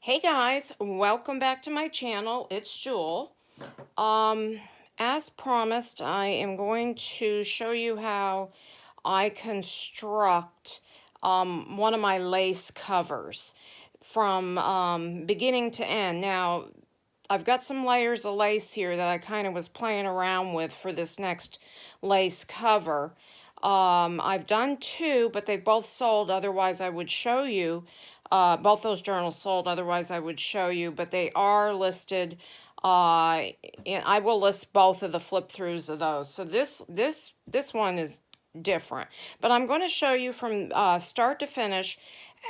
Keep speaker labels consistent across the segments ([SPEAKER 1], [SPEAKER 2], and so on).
[SPEAKER 1] Hey guys, welcome back to my channel. It's Jewel. As promised, I am going to show you how I construct one of my lace covers from beginning to end. Now, I've got some layers of lace here that I kind of was playing around with for this next lace cover. I've done two, but they both sold, otherwise I would show you. Both those journals sold, otherwise I would show you, but they are listed, and I will list both of the flip throughs of those. So this one is different, but I'm going to show you from start to finish.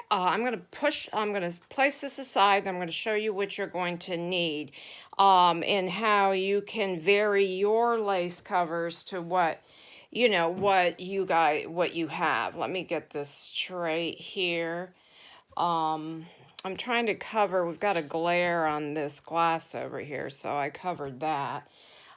[SPEAKER 1] I'm going to place this aside, and I'm going to show you what you're going to need, and how you can vary your lace covers to what what you have. Let me get this straight here. I'm trying to cover, we've got a glare on this glass over here, so I covered that.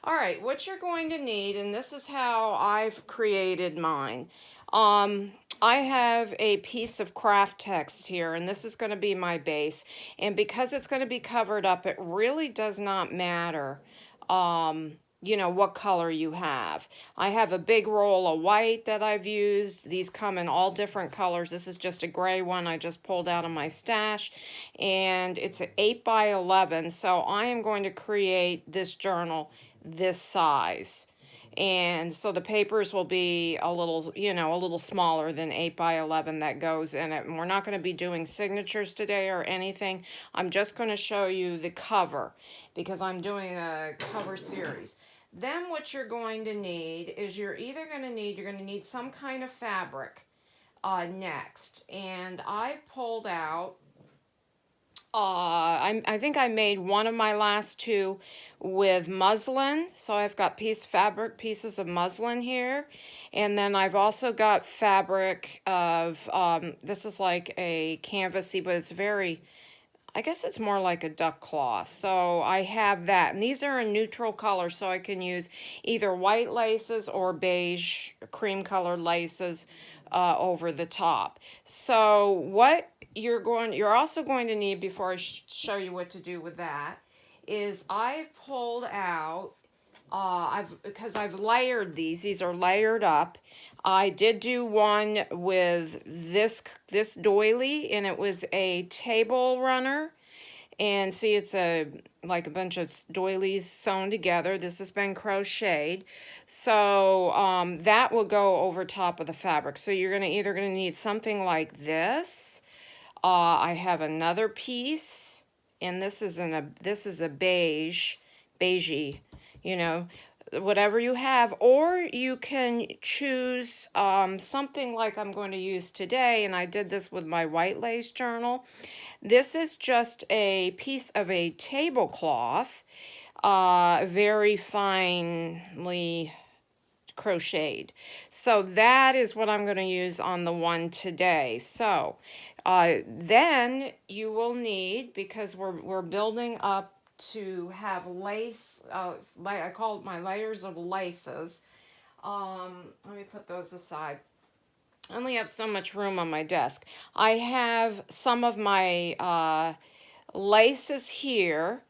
[SPEAKER 1] All right, what you're going to need, and this is how I've created mine. I have a piece of craft text here, and this is going to be my base. And because it's going to be covered up, it really does not matter what color you have. I have a big roll of white that I've used. These come in all different colors. This is just a gray one I just pulled out of my stash, and it's an 8 by 11, so I am going to create this journal this size. And so the papers will be a little smaller than 8 by 11 that goes in it. And we're not going to be doing signatures today or anything. I'm just going to show you the cover because I'm doing a cover series. Then what you're going to need is you're going to need some kind of fabric next. And I've pulled out, I think I made one of my last two with muslin. So I've got pieces of muslin here. And then I've also got fabric of, this is like a canvasy, but it's very, I guess it's more like a duck cloth. So I have that. And these are a neutral color, so I can use either white laces or beige cream colored laces over the top. So what you're also going to need, before I show you what to do with that, is I've pulled out, because I've layered these are layered up. I did do one with this doily, and it was a table runner. And see, it's like a bunch of doilies sewn together. This has been crocheted. So that will go over top of the fabric. So you're either gonna need something like this. I have another piece, and this is a beigey, whatever you have, or you can choose something like I'm going to use today, and I did this with my white lace journal. This is just a piece of a tablecloth, very finely crocheted. So that is what I'm going to use on the one today. So then you will need, because we're building up to have lace, I call it my layers of laces. Let me put those aside. I only have so much room on my desk. I have some of my laces here,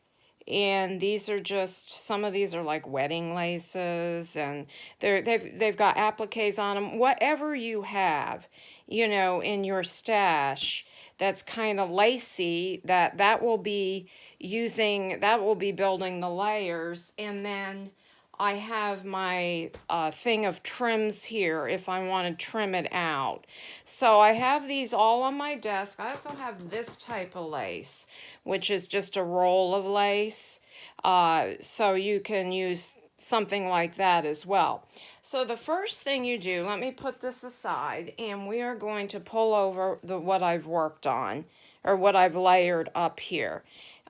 [SPEAKER 1] and these are just, some of these are like wedding laces, and they've got appliques on them. Whatever you have, in your stash that's kind of lacy, that will be building the layers. And then I have my thing of trims here if I want to trim it out. So I have these all on my desk. I also have this type of lace, which is just a roll of lace. So you can use something like that as well. So the first thing you do, let me put this aside, and we are going to pull over what I've worked on, or what I've layered up here.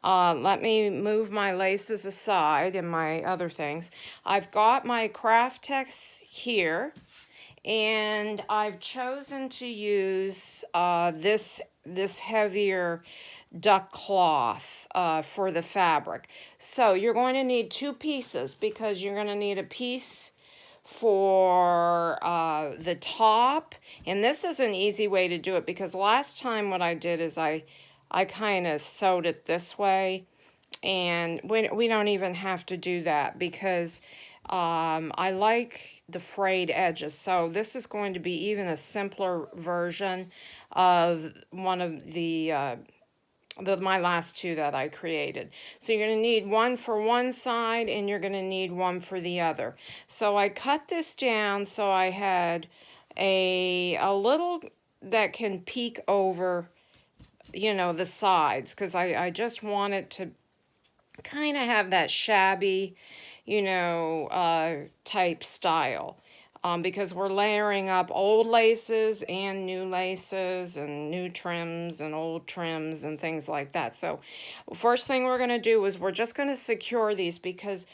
[SPEAKER 1] Let me move my laces aside and my other things. I've got my craft text here, and I've chosen to use this heavier duck cloth for the fabric. So you're going to need two pieces, because you're going to need a piece for the top. And this is an easy way to do it, because last time what I did is I I kind of sewed it this way, and we don't even have to do that because I like the frayed edges. So this is going to be even a simpler version of one of my last two that I created. So you're going to need one for one side and you're going to need one for the other. So I cut this down so I had a little that can peek over, you know, the sides, because I just want it to kind of have that shabby, you know, type style. Because we're layering up old laces and new trims and old trims and things like that. So first thing we're going to do is we're just going to secure these because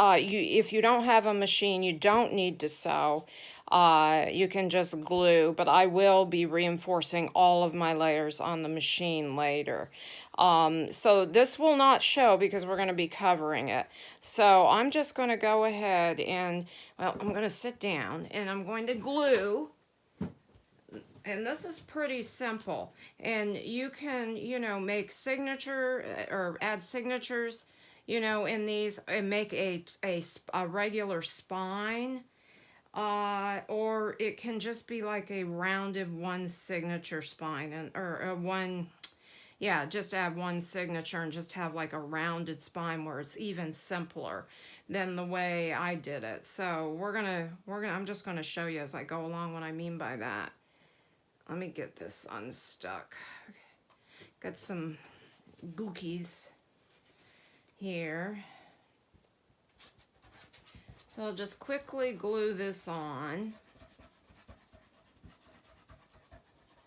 [SPEAKER 1] if you don't have a machine, you don't need to sew. You can just glue, but I will be reinforcing all of my layers on the machine later. So this will not show because we're going to be covering it. So I'm just going to go ahead and, well, I'm going to sit down and I'm going to glue. And this is pretty simple. And you can, you know, make signature or add signatures, you know, in these and make a regular spine. Or it can just be like a rounded one signature spine or one, yeah, just add one signature and just have like a rounded spine where it's even simpler than the way I did it. So I'm just gonna show you as I go along what I mean by that. Let me get this unstuck. Got some gookies here. So I'll just quickly glue this on.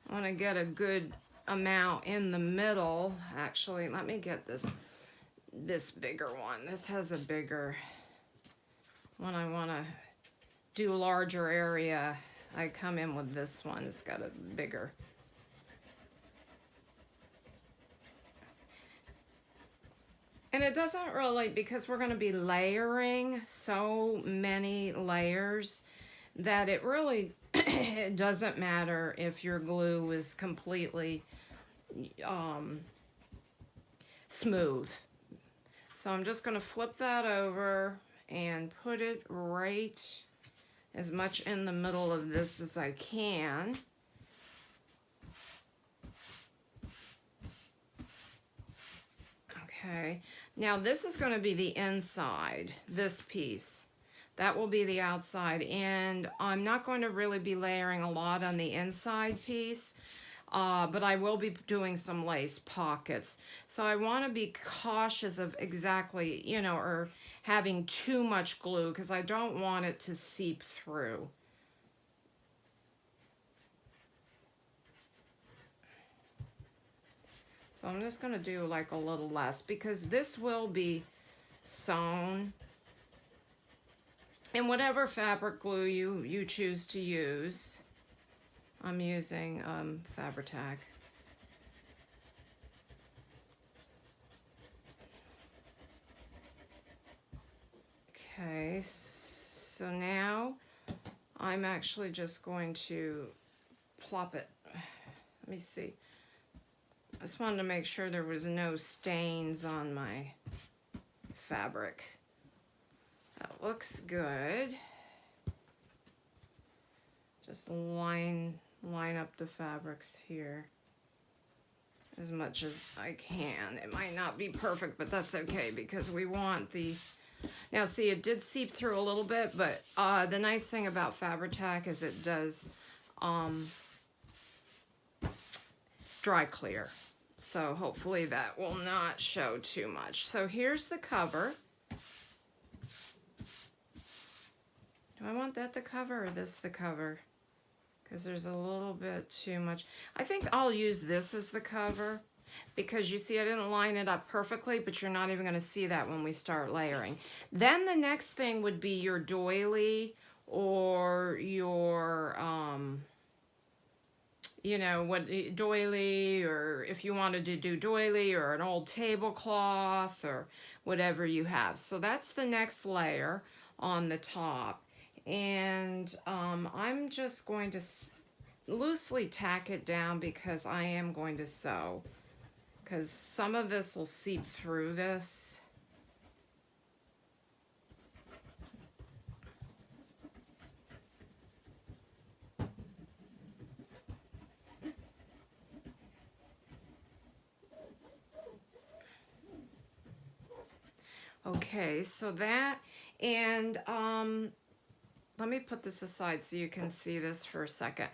[SPEAKER 1] I want to get a good amount in the middle. Actually, let me get this bigger one. This has a bigger one. I want to do a larger area. I come in with this one. It's got a bigger. And it doesn't really, because we're going to be layering so many layers, that it really it doesn't matter if your glue is completely smooth. So I'm just going to flip that over and put it right as much in the middle of this as I can. Okay, now this is going to be the inside, this piece. That will be the outside, and I'm not going to really be layering a lot on the inside piece, but I will be doing some lace pockets. So I want to be cautious of exactly, you know, or having too much glue because I don't want it to seep through. So I'm just going to do like a little less because this will be sewn. And whatever fabric glue you choose to use. I'm using Fabri-Tac. Okay, so now I'm actually just going to plop it. Let me see. I just wanted to make sure there was no stains on my fabric. That looks good. Just line up the fabrics here as much as I can. It might not be perfect, but that's okay because we want the... Now see, it did seep through a little bit, but the nice thing about Fabri-Tac is it does dry clear. So hopefully that will not show too much. So here's the cover. Do I want that the cover or this the cover? Because there's a little bit too much. I think I'll use this as the cover because you see I didn't line it up perfectly, but you're not even going to see that when we start layering. Then the next thing would be your doily or your you know, what doily, or if you wanted to do doily or an old tablecloth or whatever you have. So that's the next layer on the top. And I'm just going to loosely tack it down because I am going to sew, because some of this will seep through this. Okay, so that, and let me put this aside so you can see this for a second.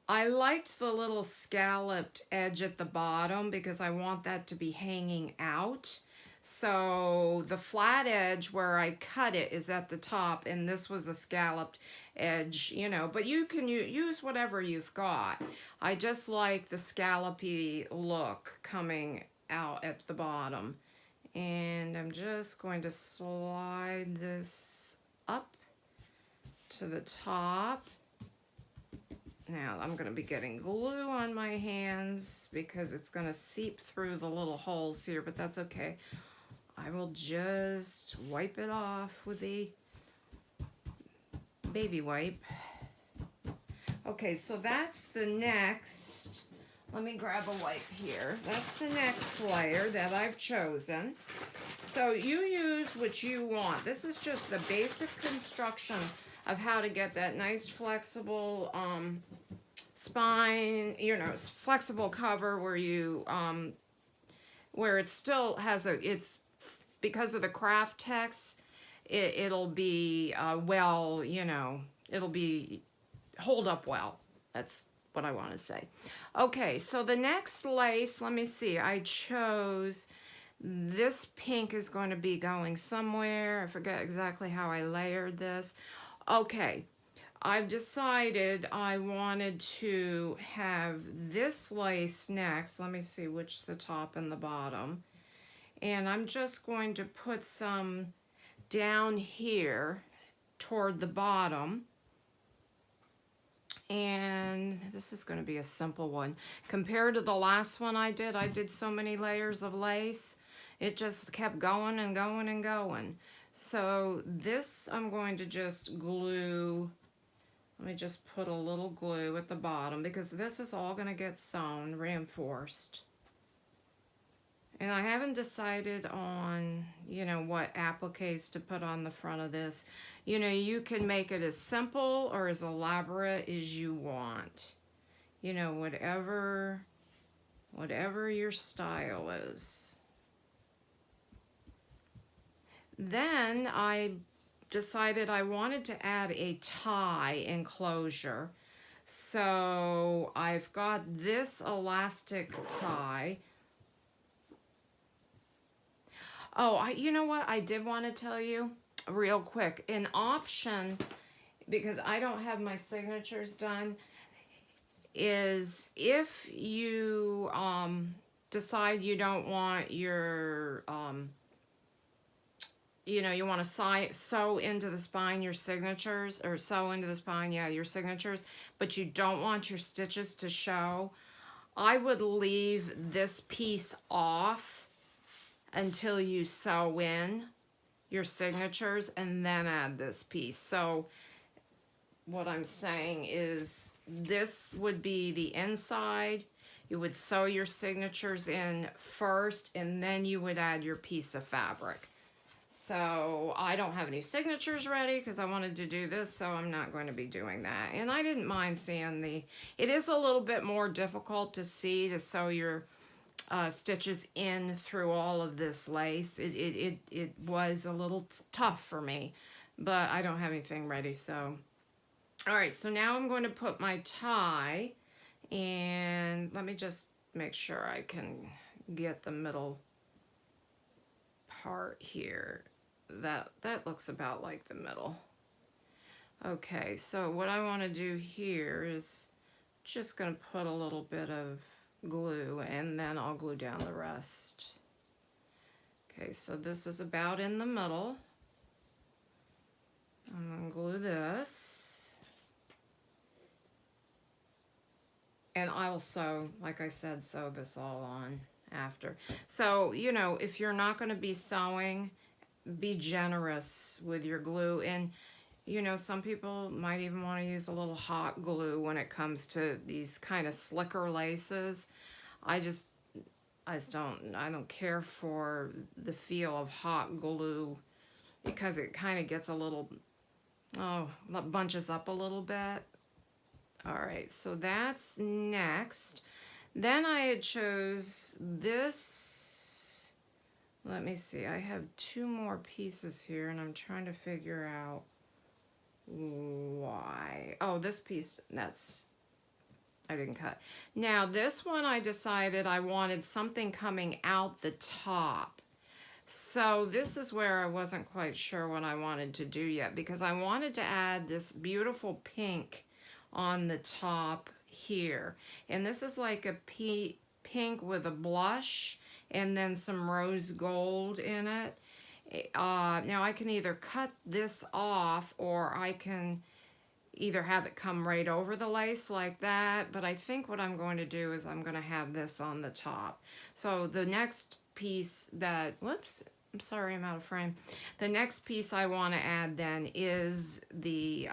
[SPEAKER 1] I liked the little scalloped edge at the bottom because I want that to be hanging out. So the flat edge where I cut it is at the top, and this was a scalloped edge, you know, but you can use whatever you've got. I just like the scallopy look coming out at the bottom. And I'm just going to slide this up to the top. Now I'm going to be getting glue on my hands because it's going to seep through the little holes here, but that's okay. I will just wipe it off with the baby wipe. Okay, so that's the next. Let me grab a wipe here. That's the next layer that I've chosen. So you use what you want. This is just the basic construction of how to get that nice flexible spine, you know, flexible cover where you where it still has a, it's because of the craft text, it'll be well, you know, it'll be hold up well. That's what I want to say. Okay, so the next lace, let me see, I chose this pink is going to be going somewhere. I forget exactly how I layered this. Okay, I've decided I wanted to have this lace next. Let me see which the top and the bottom. And I'm just going to put some down here toward the bottom. And this is going to be a simple one. Compared to the last one I did so many layers of lace. It just kept going and going and going. So this I'm going to just glue. Let me just put a little glue at the bottom because this is all going to get sewn, reinforced. And I haven't decided on, you know, what appliques to put on the front of this. You know, you can make it as simple or as elaborate as you want. You know, whatever your style is. Then I decided I wanted to add a tie enclosure. So I've got this elastic tie. Oh, you know what? I did want to tell you real quick. An option, because I don't have my signatures done, is if you decide you don't want your, you know, you want to sew into the spine your signatures, or sew into the spine, yeah, your signatures, but you don't want your stitches to show, I would leave this piece off until you sew in your signatures and then add this piece. So what I'm saying is this would be the inside. You would sew your signatures in first and then you would add your piece of fabric. So I don't have any signatures ready because I wanted to do this, so I'm not going to be doing that. And I didn't mind seeing it is a little bit more difficult to see, to sew your stitches in through all of this lace. It was a little tough for me, but I don't have anything ready. So all right, so now I'm going to put my tie, and let me just make sure I can get the middle part here. That looks about like the middle. Okay, so what I want to do here is just going to put a little bit of glue and then I'll glue down the rest. Okay, so this is about in the middle. I'm going to glue this. And I'll sew, like I said, sew this all on after. So, you know, if you're not going to be sewing, be generous with your glue. And You know, some people might even want to use a little hot glue when it comes to these kind of slicker laces. I just, I don't care for the feel of hot glue because it kind of gets a little, oh, bunches up a little bit. All right, so that's next. Then I had chose this. Let me see, I have two more pieces here and I'm trying to figure out why. Oh, this piece, I didn't cut. Now this one I decided I wanted something coming out the top. So this is where I wasn't quite sure what I wanted to do yet because I wanted to add this beautiful pink on the top here. And this is like a pink with a blush and then some rose gold in it. Now I can either cut this off or I can either have it come right over the lace like that, but I think what I'm going to do is I'm going to have this on the top. So the next piece that, whoops, I'm sorry, I'm out of frame. The next piece I want to add then is the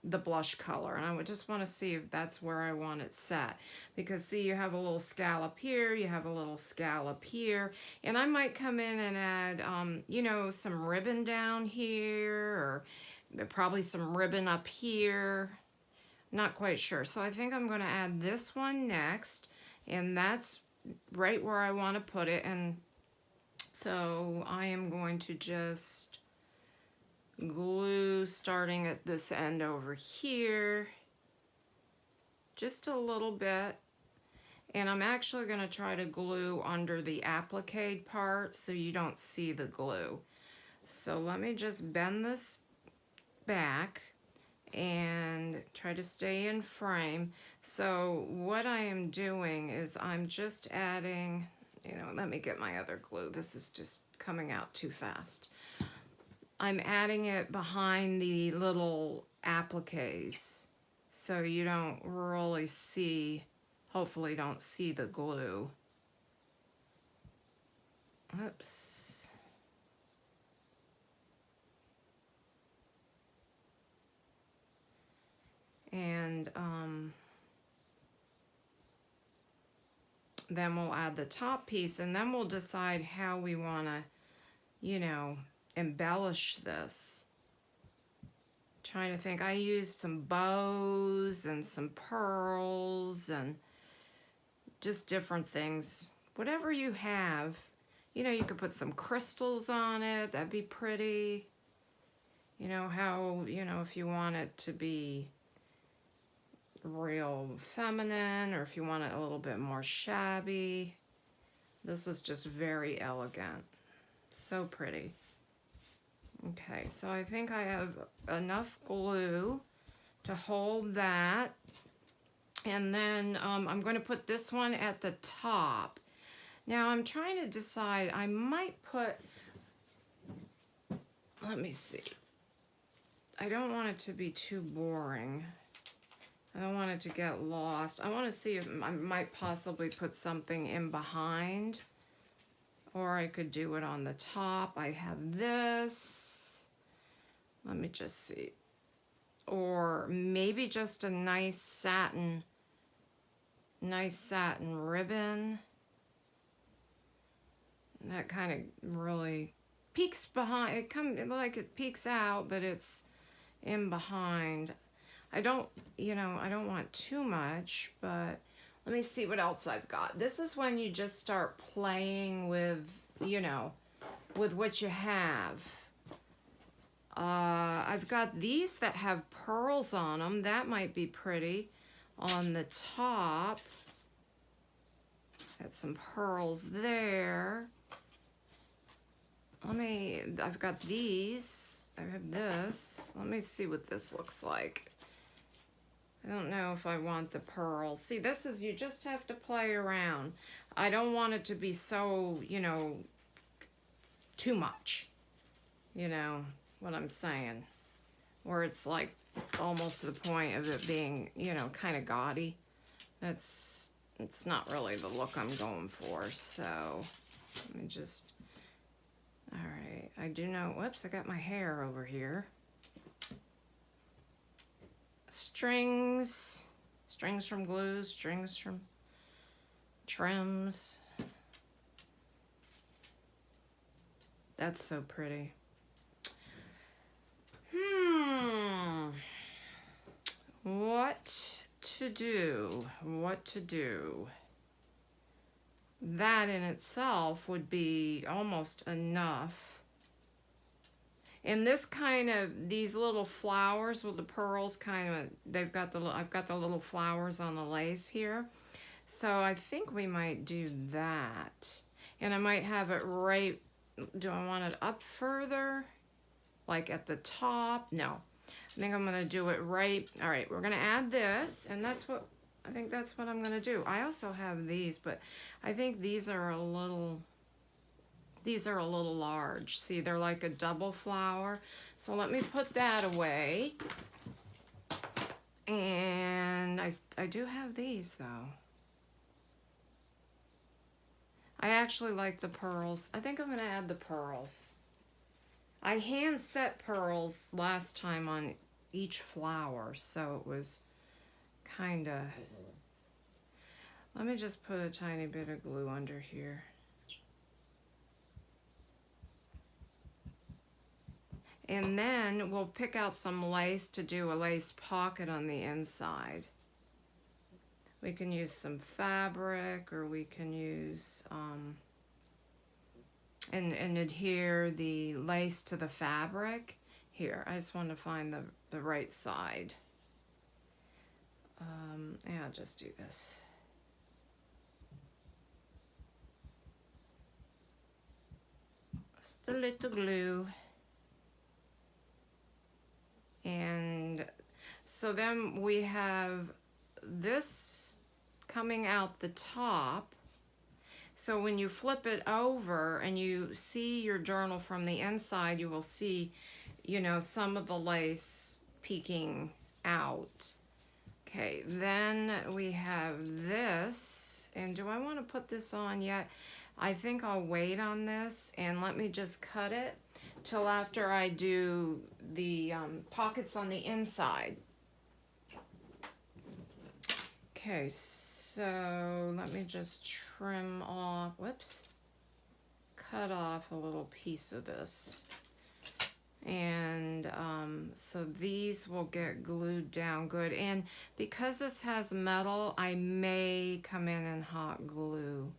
[SPEAKER 1] blush color, and I would just want to see if that's where I want it set, because see, you have a little scallop here, you have a little scallop here, and I might come in and add you know, some ribbon down here, or probably some ribbon up here, not quite sure. So I think I'm going to add this one next, and that's right where I want to put it. And so I am going to just glue starting at this end over here, just a little bit. And I'm actually going to try to glue under the applique part so you don't see the glue. So let me just bend this back and try to stay in frame. So what I am doing is I'm just adding, you know, let me get my other glue. This is just coming out too fast. I'm adding it behind the little appliques so you don't really see, hopefully don't see the glue. Oops. And then we'll add the top piece, and then we'll decide how we want to, you know, embellish this. Trying to think, I used some bows and some pearls and just different things. Whatever you have, you know, you could put some crystals on it, that'd be pretty. You know, how, you know, if you want it to be real feminine, or if you want it a little bit more shabby. This is just very elegant. So pretty. Okay, so I think I have enough glue to hold that. And then I'm going to put this one at the top. Now I'm trying to decide, I might put, let me see. I don't want it to be too boring. I don't want it to get lost. I want to see if I might possibly put something in behind, or I could do it on the top. I have this. Let me just see. Or maybe just a nice satin ribbon. That kind of really peeks behind. It comes like it peeks out, but it's in behind. I don't, you know, I don't want too much, but let me see what else I've got. This is when you just start playing with, you know, with what you have. I've got these that have pearls on them. That might be pretty on the top. Got some pearls there. I've got these. I have this. Let me see what this looks like. I don't know if I want the pearls. See, this is, you just have to play around. I don't want it to be so, you know, too much. You know what I'm saying? Where it's like almost to the point of it being, you know, kind of gaudy. It's not really the look I'm going for. So let me just, all right. I do know, whoops, I got my hair over here. strings from glue, strings from trims. That's so pretty. What to do? What to do? That in itself would be almost enough. And this kind of, these little flowers with the pearls kind of, they've got the, I've got the little flowers on the lace here. So I think we might do that. And I might have it right, do I want it up further? Like at the top? No. I think I'm gonna do it right. All right, we're gonna add this, and that's what, I think that's what I'm gonna do. I also have these, but I think these are a little large. See, they're like a double flower. So let me put that away. And I do have these though. I actually like the pearls. I think I'm gonna add the pearls. I hand set pearls last time on each flower, so it was kind of, let me just put a tiny bit of glue under here. And then we'll pick out some lace to do a lace pocket on the inside. We can use some fabric, or we can use and adhere the lace to the fabric. Here, I just want to find the right side. Yeah, I'll just do this. Just a little glue. And so then we have this coming out the top. So when you flip it over and you see your journal from the inside, you will see, you know, some of the lace peeking out. Okay, then we have this. And do I want to put this on yet? I think I'll wait on this, and let me just cut it till after I do the pockets on the inside. Okay, so let me just trim off, whoops, cut off a little piece of this. And so these will get glued down good. And because this has metal, I may come in and hot glue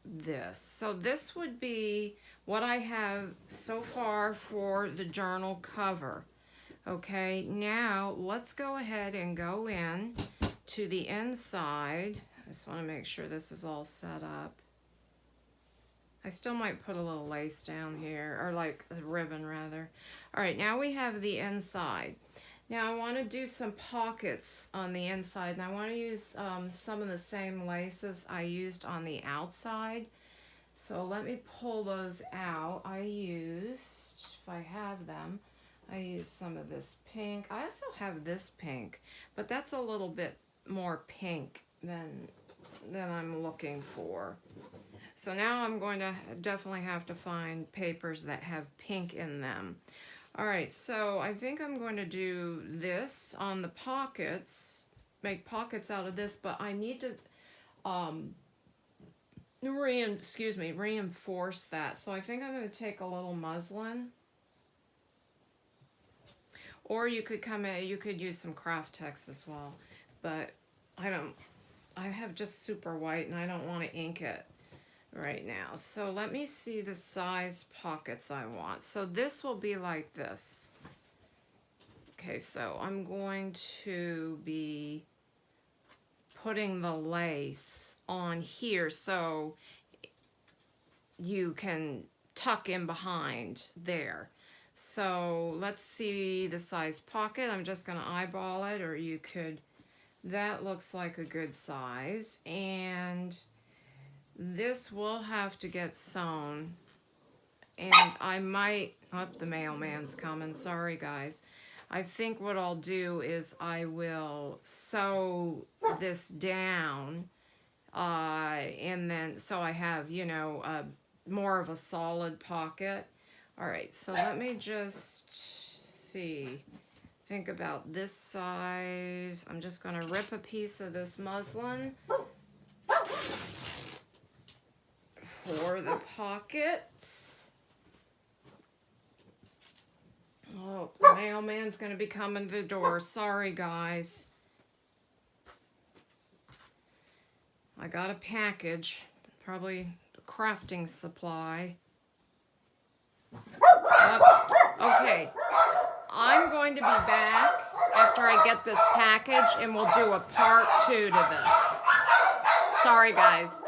[SPEAKER 1] this. So this would be what I have so far for the journal cover. Okay, now let's go ahead and go in to the inside. I just want to make sure this is all set up. I still might put a little lace down here, or like a ribbon rather. All right, now we have the inside. Now I want to do some pockets on the inside, and I want to use some of the same laces I used on the outside. So let me pull those out. I used, if I have them, I used some of this pink. I also have this pink, but that's a little bit more pink than I'm looking for. So now I'm going to definitely have to find papers that have pink in them. All right, so I think I'm going to do this on the pockets, make pockets out of this, but I need to reinforce that. So I think I'm going to take a little muslin, or you could you could use some craft text as well, but I have just super white and I don't want to ink it right now. So let me see the size pockets I want. So this will be like this. Okay, so I'm going to be putting the lace on here so you can tuck in behind there. So let's see the size pocket. I'm just going to eyeball it, or you could, that looks like a good size. And this will have to get sewn, and I might, oh, the mailman's coming, sorry guys. I think what I'll do is I will sew this down, and then, so I have, you know, more of a solid pocket. All right, so let me just see think about this size. I'm just going to rip a piece of this muslin for the pockets. Oh, the mailman's going to be coming to the door. Sorry, guys. I got a package, probably crafting supply. Okay, I'm going to be back after I get this package and we'll do a part 2 to this. Sorry, guys.